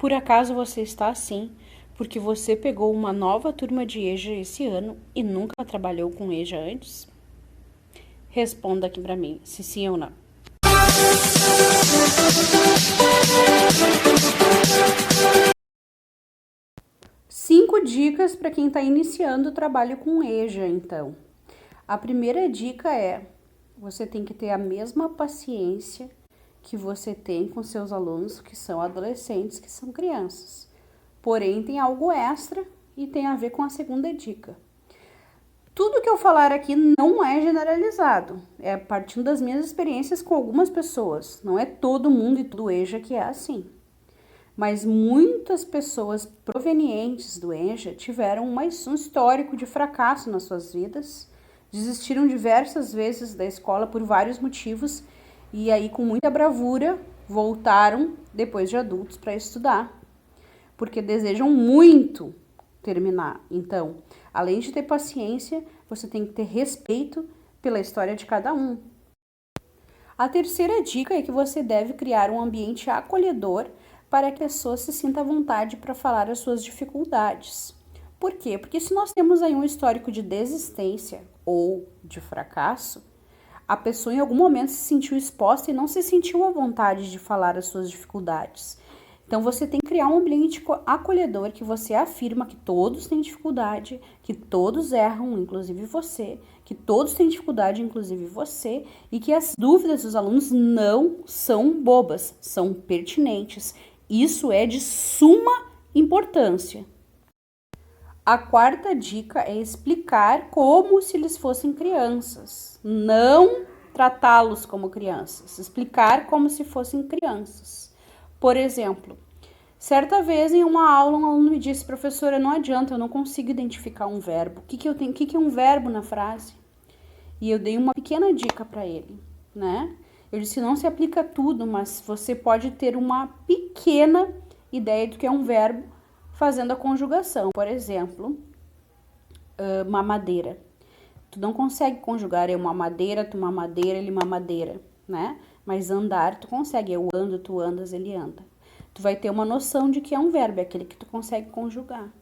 Por acaso você está assim porque você pegou uma nova turma de EJA esse ano e nunca trabalhou com EJA antes? Responda aqui para mim, se sim ou não. Cinco dicas para quem está iniciando o trabalho com EJA, então. A primeira dica é: você tem que ter a mesma paciência que você tem com seus alunos que são adolescentes, que são crianças. Porém, tem algo extra e tem a ver com a segunda dica. Tudo que eu falar aqui não é generalizado, é partindo das minhas experiências com algumas pessoas. Não é todo mundo e todo EJA que é assim. Mas muitas pessoas provenientes do EJA tiveram um histórico de fracasso nas suas vidas, desistiram diversas vezes da escola por vários motivos e aí com muita bravura voltaram depois de adultos para estudar, porque desejam muito terminar. Então, além de ter paciência, você tem que ter respeito pela história de cada um. A terceira dica é que você deve criar um ambiente acolhedor para que a pessoa se sinta à vontade para falar as suas dificuldades. Por quê? Porque se nós temos aí um histórico de desistência ou de fracasso, a pessoa em algum momento se sentiu exposta e não se sentiu à vontade de falar as suas dificuldades. Então você tem que criar um ambiente acolhedor que você afirma que todos têm dificuldade, que todos erram, inclusive você, que todos têm dificuldade, inclusive você, e que as dúvidas dos alunos não são bobas, são pertinentes. Isso é de suma importância. A quarta dica é explicar como se eles fossem crianças, não tratá-los como crianças, explicar como se fossem crianças. Por exemplo, certa vez em uma aula um aluno me disse: professora, não adianta, eu não consigo identificar um verbo. O que é um verbo na frase? E eu dei uma pequena dica para ele, né? Eu disse: não se aplica a tudo, mas você pode ter uma pequena ideia do que é um verbo fazendo a conjugação. Por exemplo, mamadeira. Tu não consegue conjugar eu mamadeira, tu mamadeira, ele mamadeira, né? Mas andar tu consegue, eu ando, tu andas, ele anda. Tu vai ter uma noção de que é um verbo, é aquele que tu consegue conjugar.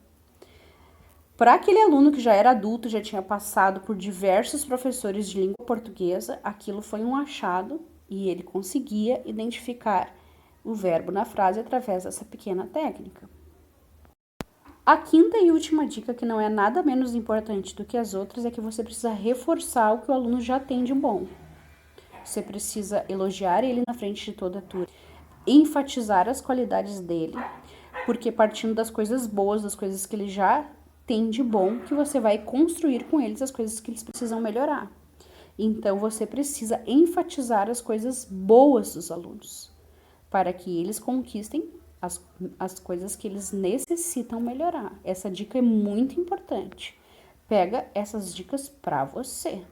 Para aquele aluno que já era adulto, já tinha passado por diversos professores de língua portuguesa, aquilo foi um achado e ele conseguia identificar o verbo na frase através dessa pequena técnica. A quinta e última dica, que não é nada menos importante do que as outras, é que você precisa reforçar o que o aluno já tem de bom. Você precisa elogiar ele na frente de toda a turma, enfatizar as qualidades dele, porque partindo das coisas boas, das coisas que ele já tem de bom, que você vai construir com eles as coisas que eles precisam melhorar. Então, você precisa enfatizar as coisas boas dos alunos, para que eles conquistem as coisas que eles necessitam melhorar. Essa dica é muito importante. Pega essas dicas para você.